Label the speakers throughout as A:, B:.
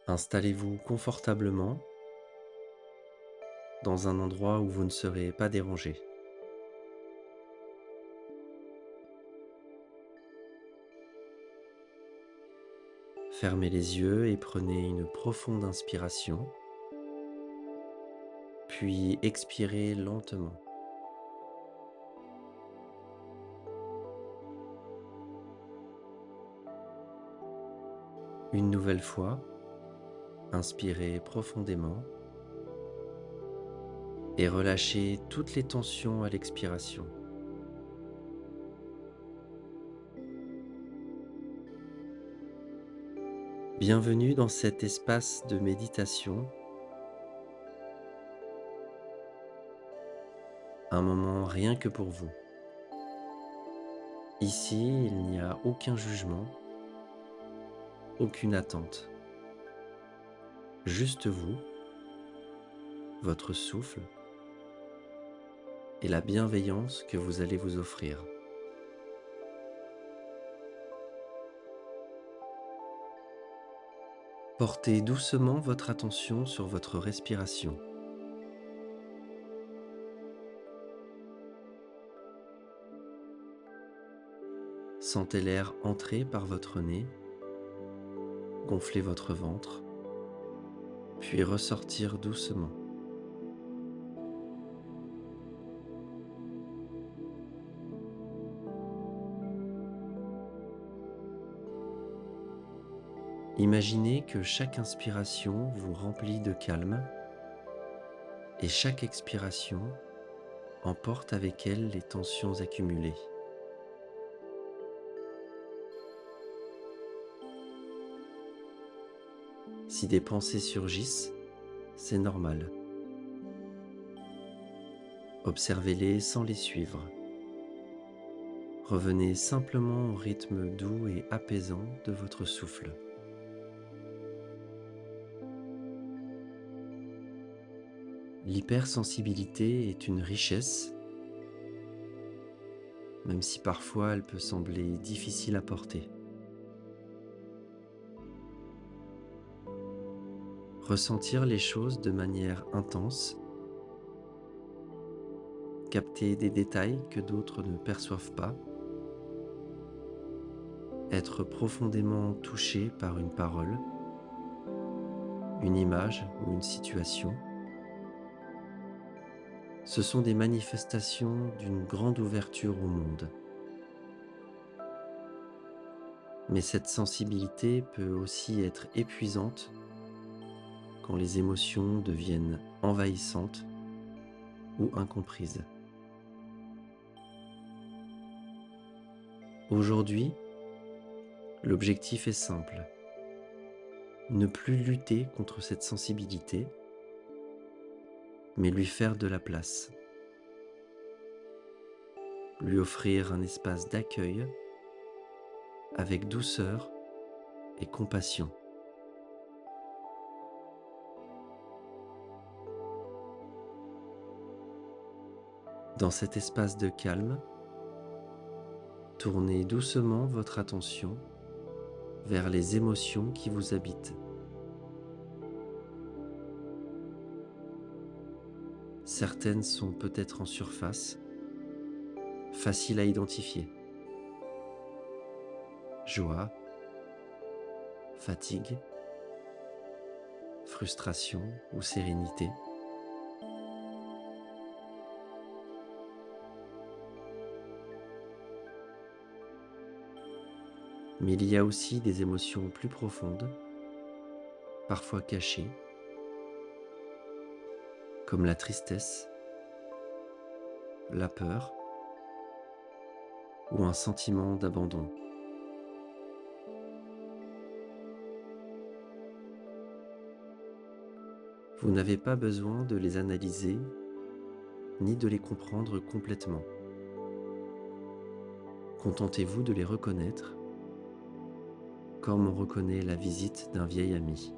A: Installez-vous confortablement dans un endroit où vous ne serez pas dérangé. Fermez les yeux et prenez une profonde inspiration, puis expirez lentement. Une nouvelle fois, inspirez profondément et relâchez toutes les tensions à l'expiration. Bienvenue dans cet espace de méditation, un moment rien que pour vous. Ici, il n'y a aucun jugement, aucune attente. Juste vous, votre souffle et la bienveillance que vous allez vous offrir. Portez doucement votre attention sur votre respiration. Sentez l'air entrer par votre nez, gonfler votre ventre, puis ressortir doucement. Imaginez que chaque inspiration vous remplit de calme et chaque expiration emporte avec elle les tensions accumulées. Si des pensées surgissent, c'est normal. Observez-les sans les suivre. Revenez simplement au rythme doux et apaisant de votre souffle. L'hypersensibilité est une richesse, même si parfois elle peut sembler difficile à porter. Ressentir les choses de manière intense, capter des détails que d'autres ne perçoivent pas, être profondément touché par une parole, une image ou une situation, ce sont des manifestations d'une grande ouverture au monde. Mais cette sensibilité peut aussi être épuisante quand les émotions deviennent envahissantes ou incomprises. Aujourd'hui, l'objectif est simple. Ne plus lutter contre cette sensibilité, mais lui faire de la place. Lui offrir un espace d'accueil avec douceur et compassion. Dans cet espace de calme, tournez doucement votre attention vers les émotions qui vous habitent. Certaines sont peut-être en surface, faciles à identifier. Joie, fatigue, frustration ou sérénité. Mais il y a aussi des émotions plus profondes, parfois cachées, comme la tristesse, la peur ou un sentiment d'abandon. Vous n'avez pas besoin de les analyser ni de les comprendre complètement. Contentez-vous de les reconnaître comme on reconnaît la visite d'un vieil ami.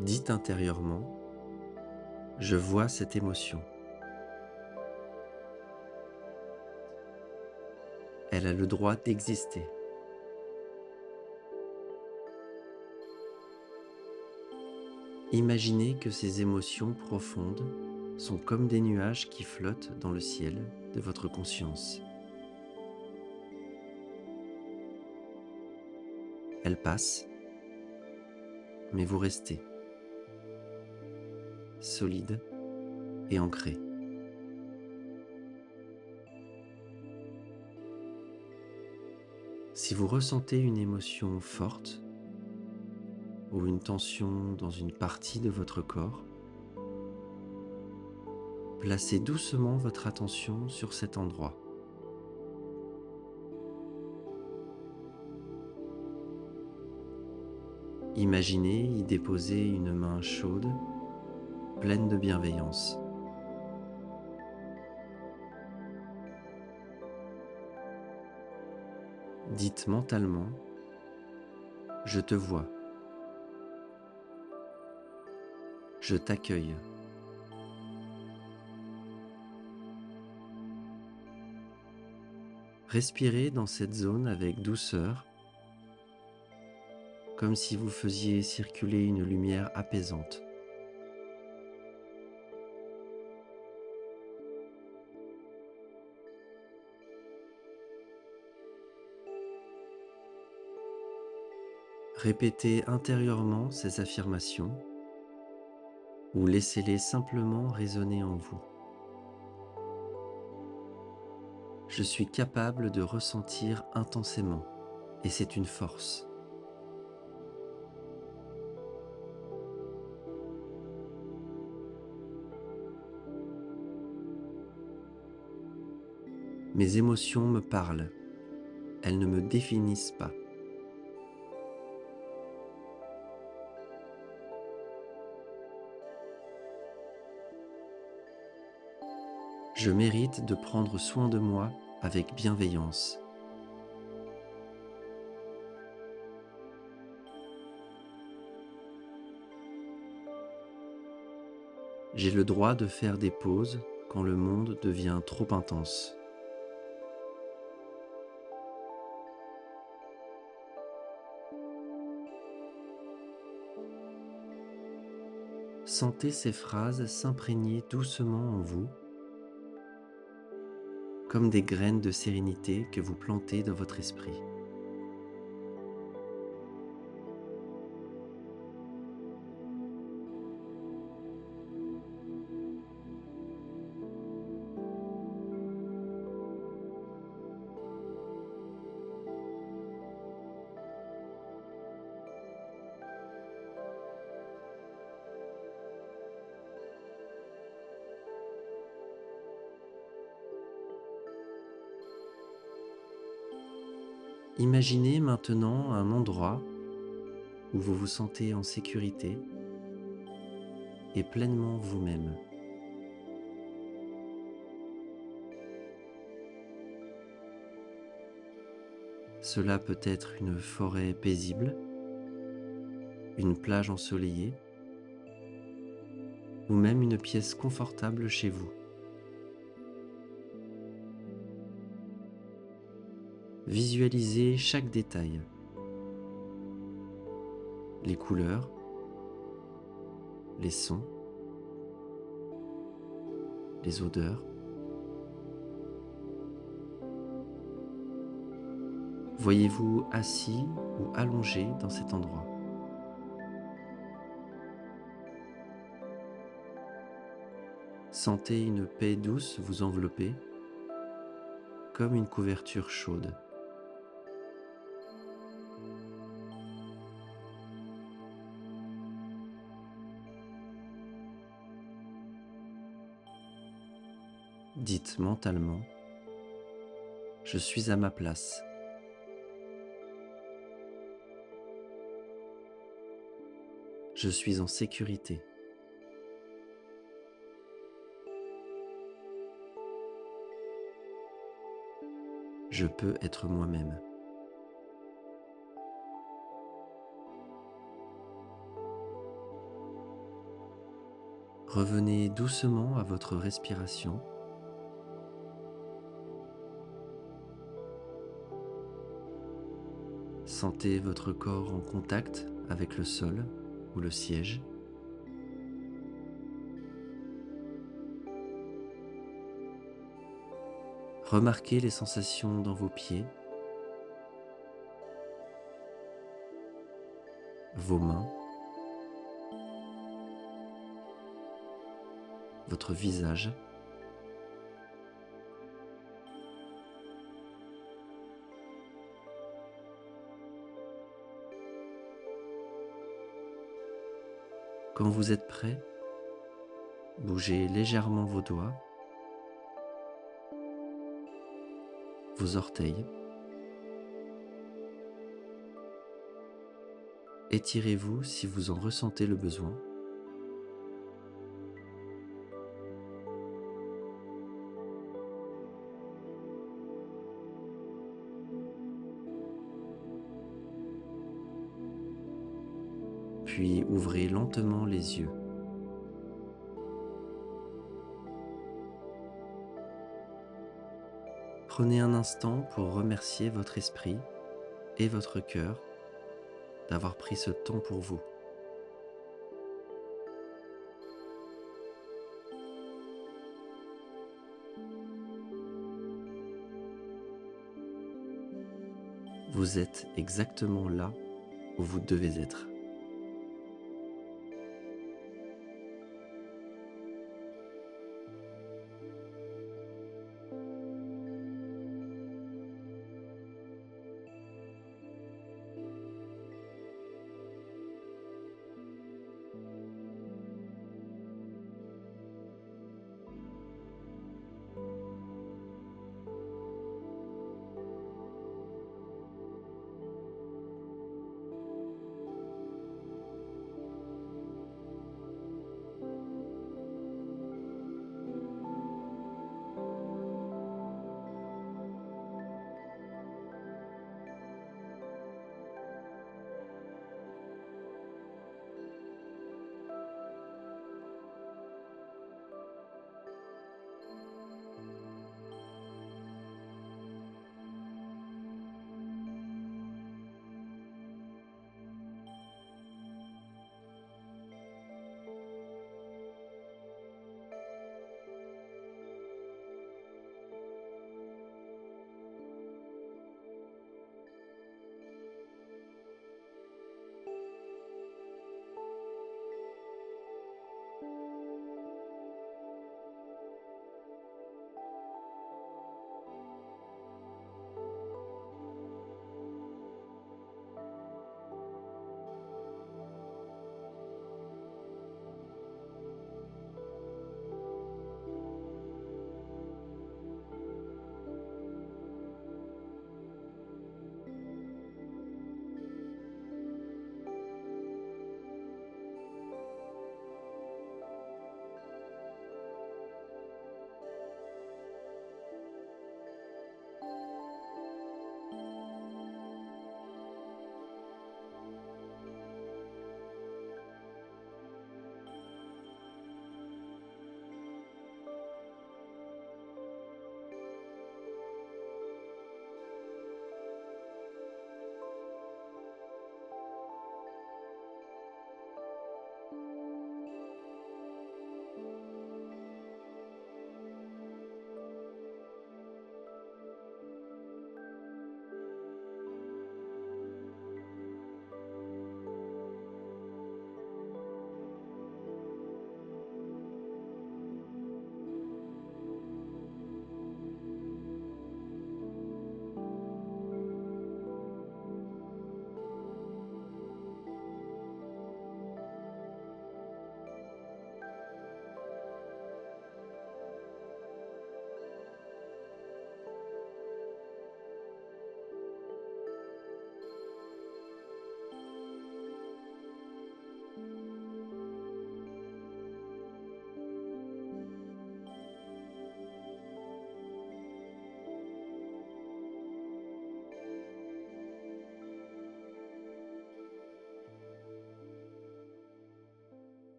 A: Dites intérieurement, je vois cette émotion. Elle a le droit d'exister. Imaginez que ces émotions profondes sont comme des nuages qui flottent dans le ciel de votre conscience. Elles passent, mais vous restez solide et ancré. Si vous ressentez une émotion forte ou une tension dans une partie de votre corps, placez doucement votre attention sur cet endroit. Imaginez y déposer une main chaude, pleine de bienveillance. Dites mentalement: je te vois, je t'accueille. Respirez dans cette zone avec douceur, comme si vous faisiez circuler une lumière apaisante. Répétez intérieurement ces affirmations ou laissez-les simplement résonner en vous. Je suis capable de ressentir intensément et c'est une force. Mes émotions me parlent, elles ne me définissent pas. Je mérite de prendre soin de moi avec bienveillance. J'ai le droit de faire des pauses quand le monde devient trop intense. Sentez ces phrases s'imprégner doucement en vous, comme des graines de sérénité que vous plantez dans votre esprit. Imaginez maintenant un endroit où vous vous sentez en sécurité et pleinement vous-même. Cela peut être une forêt paisible, une plage ensoleillée ou même une pièce confortable chez vous. Visualisez chaque détail, les couleurs, les sons, les odeurs. Voyez-vous assis ou allongé dans cet endroit? Sentez une paix douce vous envelopper, comme une couverture chaude. Dites mentalement: je suis à ma place. Je suis en sécurité. Je peux être moi-même. Revenez doucement à votre respiration. Sentez votre corps en contact avec le sol ou le siège. Remarquez les sensations dans vos pieds, vos mains, votre visage. Quand vous êtes prêt, bougez légèrement vos doigts, vos orteils. Étirez-vous si vous en ressentez le besoin. Puis ouvrez lentement les yeux. Prenez un instant pour remercier votre esprit et votre cœur d'avoir pris ce temps pour vous. Vous êtes exactement là où vous devez être.